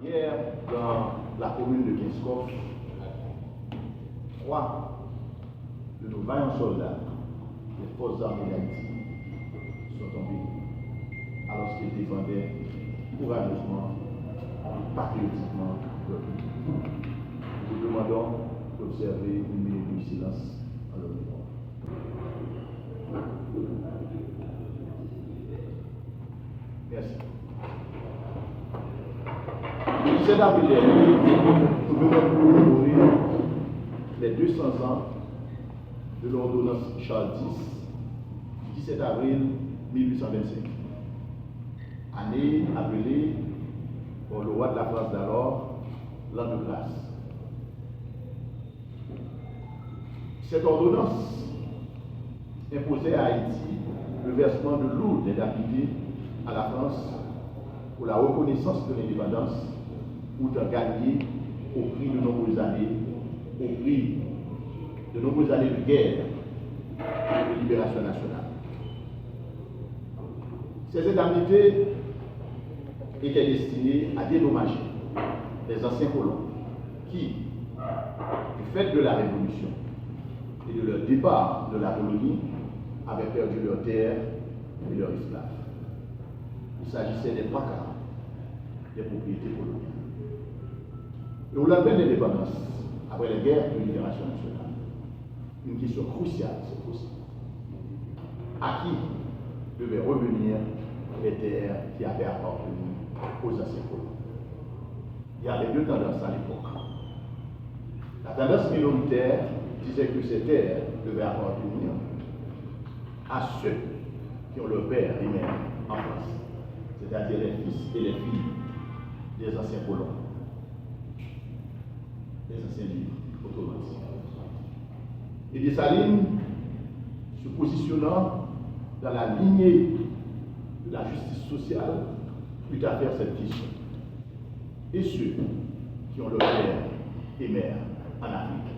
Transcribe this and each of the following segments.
Hier, dans la commune de Kinskov, 3 de nos vaillants soldats des forces armées d'Haïti sont tombés alors qu'ils défendaient courageusement et patriotiquement leur pays. Nous vous demandons d'observer une minute de silence en leur mémoire. Merci. Le 17 avril dernier, nous venons de commémorer les 200 ans de l'ordonnance Charles X, 17 avril 1825, année appelée par le roi de la France d'alors l'an de grâce. Cette ordonnance imposait à Haïti le versement de lourdes indemnités à la France pour la reconnaissance de l'indépendance ou de gagner au prix de nombreuses années, de guerre et de libération nationale. Ces indemnités étaient destinées à dédommager les anciens colons qui, du fait de la Révolution et de leur départ de la colonie, avaient perdu leurs terres et leurs esclaves. Il s'agissait des 3 quarts des propriétés coloniales. Et au lendemain de l'indépendance, après les guerres de libération nationale, une question cruciale s'est posée. À qui devaient revenir les terres qui avaient appartenu aux anciens colons? Il y avait 2 tendances à l'époque. La tendance minoritaire disait que ces terres devaient appartenir à ceux qui ont leur père et mère en France, c'est-à-dire les fils et les filles des anciens colons, des anciens libres automatiques. Et Dessalines, se positionnant dans la lignée de la justice sociale, eut à faire cette question. Et ceux qui ont leur père et mère en Afrique.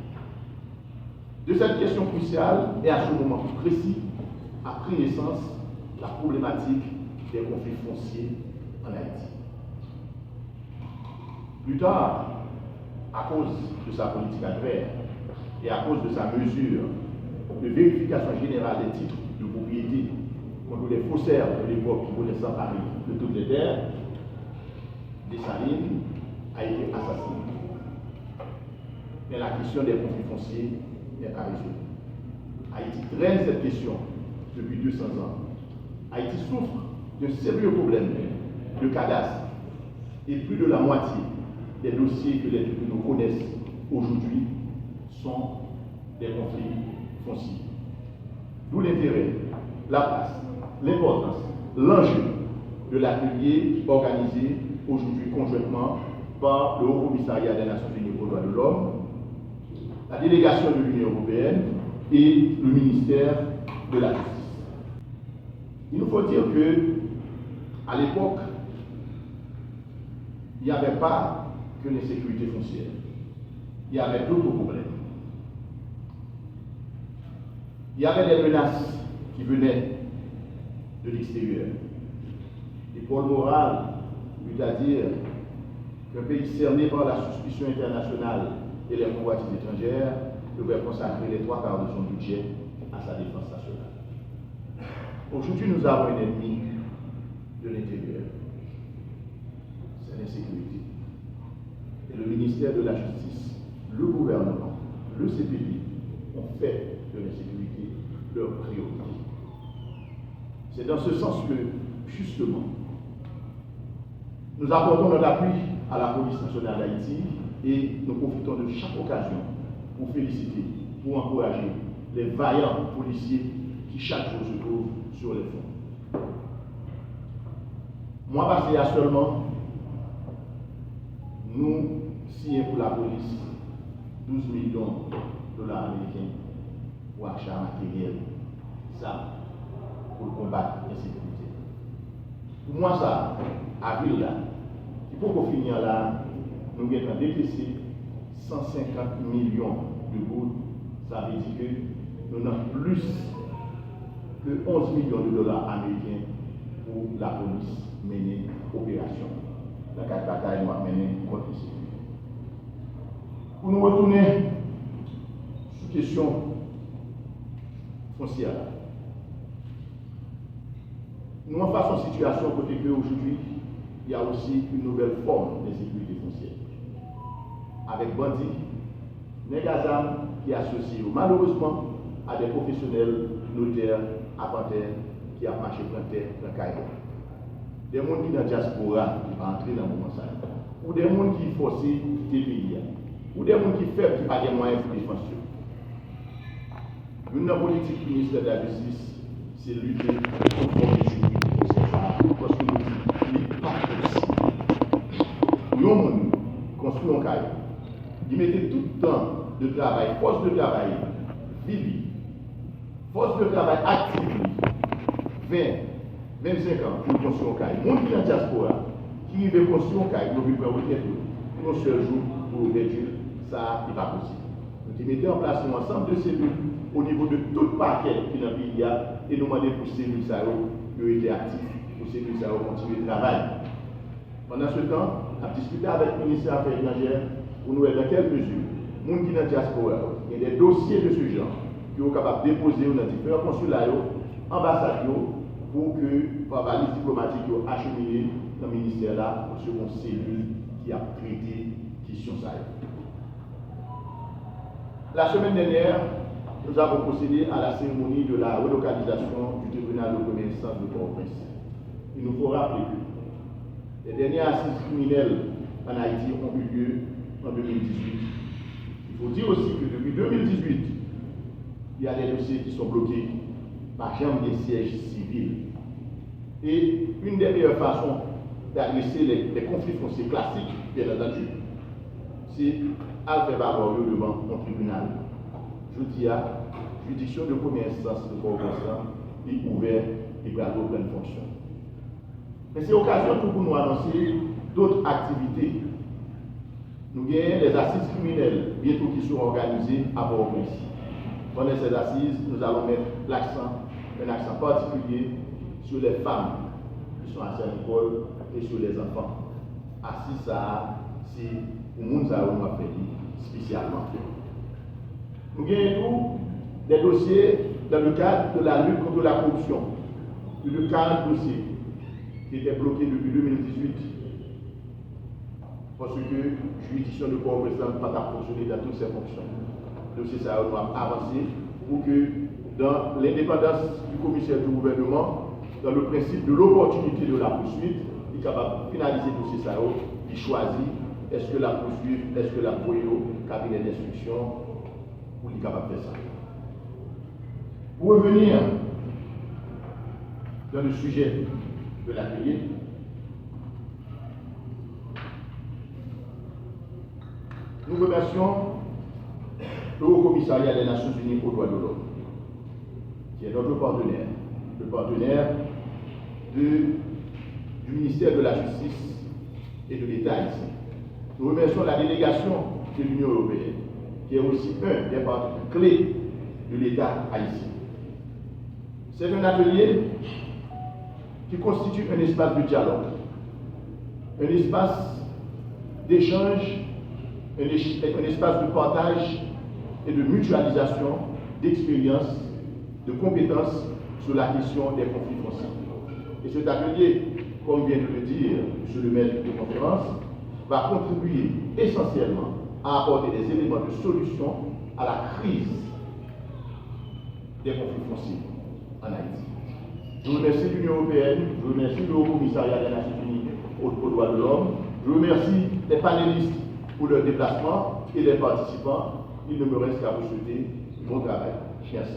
De cette question cruciale et à ce moment précis a pris naissance la problématique des conflits fonciers en Haïti. Plus tard, à cause de sa politique agraire et à cause de sa mesure de vérification générale des titres de propriété contre les faussaires de l'époque qui voulaient s'emparer de toutes les terres, Dessalines a été assassiné. Mais la question des conflits fonciers n'est pas résolue. Haïti traîne cette question depuis 200 ans. Haïti souffre d'un sérieux problème de cadastre et plus de la moitié des dossiers que les tribunaux connaissent aujourd'hui sont des conflits fonciers. D'où l'intérêt, la place, l'importance, l'enjeu de l'atelier organisé aujourd'hui conjointement par le Haut Commissariat des Nations Unies aux droits de l'homme, la délégation de l'Union européenne et le ministère de la Justice. Il nous faut dire que, à l'époque, il n'y avait pas que l'insécurité foncière. Il y avait d'autres problèmes. Il y avait des menaces qui venaient de l'extérieur. Et Paul Morale eut à dire qu'un pays cerné par la suspicion internationale et les convoitises étrangères devait consacrer les 3 quarts de son budget à sa défense nationale. Aujourd'hui, nous avons un ennemi de l'intérieur. C'est l'insécurité. Et le ministère de la Justice, le gouvernement, le CPI ont fait de l'insécurité leur priorité. C'est dans ce sens que, justement, nous apportons notre appui à la police nationale d'Haïti et nous profitons de chaque occasion pour féliciter, pour encourager les vaillants policiers qui chaque jour se trouvent sur les fronts. Mois passé, il y a seulement, nous signons pour la police 12 millions de dollars américains pour achat matériel, ça, pour combattre l'insécurité. Pour moi, ça, à ville là, il faut qu'on finisse là, nous avons décaissé 150 millions de gouttes. Ça veut dire que nous avons plus que 11 millions de dollars américains pour la police mener opération. La quatre batailles nous avons menées contre l'insécurité. Pour nous retourner sur la question foncière, nous en face en situation côté que aujourd'hui, il y a aussi une nouvelle forme d'insécurité foncière. Avec bandits, négazam qui est associé malheureusement à des professionnels notaires, apprentis qui ont marché pour terre, dans le des gens qui sont dans la diaspora qui vont entrer dans le moment ça, ou des gens qui sont forcés de quitter le pays, ou des gens qui font qui n'ont pas de moyens pour défense. Une politique du ministère de la Justice, c'est lutter contre l'insécurité parce que nous n'est pas possible. Nous, construisons un cahier, ils mettaient tout le temps de travail, force de travail, vive, force de travail active, 20, 25 ans pour construire un cahier. Les gens qui sont dans la diaspora, qui veulent construire un cahier, nous vivons pour un seul jour pour réduire, ça n'est pas possible. Nous mettons en place un ensemble de cellules au niveau de tout le paquet qui est dans le pays et nous demandons pour ces cellules qui ont été actifs, pour ces cellules qui continuer le travail. Pendant ce temps, on a discuté avec le ministère des Affaires étrangères pour nous voir dans quelle mesure, les gens qui sont dans la diaspora, il y a des dossiers de ce genre qui sont capables de déposer dans différents consulats, ambassades, pour que par la liste diplomatique soit acheminée dans le ministère là pour ce qu'on cellule qui a traité la question. La semaine dernière, nous avons procédé à la cérémonie de la relocalisation du tribunal de première instance de Port-au-Prince. Il nous faut rappeler que les dernières assises criminelles en Haïti ont eu lieu en 2018. Il faut dire aussi que depuis 2018, il y a des dossiers qui sont bloqués par jambe des sièges civils. Et une des meilleures façons d'adresser les conflits fonciers classiques, bien entendu, c'est à faire valoir devant un tribunal. Je dis à juridiction de première instance de Port-au-Prince est ouverte et va avoir pleine fonction. Mais c'est l'occasion pour nous annoncer d'autres activités. Nous gagnons les assises criminelles bientôt qui seront organisées à Port-au-Prince. Pendant ces assises, nous allons mettre un accent particulier sur les femmes qui sont à l'école et sur les enfants. Assis ça, c'est pour nous avons fait spécialement. Nous gagnons des dossiers dans le cadre de la lutte contre la corruption. Plus de 40 dossiers qui étaient bloqués depuis 2018 parce que la juridiction de Port-au-Prince n'a pas fonctionné dans toutes ses fonctions. Le dossier ça doit avancer pour que dans l'indépendance du commissaire du gouvernement, dans le principe de l'opportunité de la poursuite, il est capable de finaliser le dossier ça, il choisit est-ce que la poursuite, est-ce que la envoyer au cabinet d'instruction, ou il est capable de faire ça. Pour revenir dans le sujet de l'atelier, nous remercions le Haut Commissariat des Nations Unies aux droits de l'homme, qui est notre partenaire, le partenaire du ministère de la Justice et de l'État ici. Nous remercions la délégation de l'Union européenne, qui est aussi un des partenaires clés de l'État haïtien. C'est un atelier qui constitue un espace de dialogue, un espace d'échange, un espace de partage et de mutualisation d'expériences, de compétences sur la question des conflits fonciers. Et cet atelier, comme vient de le dire M. le maître de conférence, va contribuer essentiellement à apporter des éléments de solution à la crise des conflits fonciers en Haïti. Je remercie l'Union européenne, je remercie le Haut Commissariat des Nations Unies aux droits de l'homme, je remercie les panélistes pour leur déplacement et les participants. Il ne me reste qu'à vous souhaiter bon travail. Merci.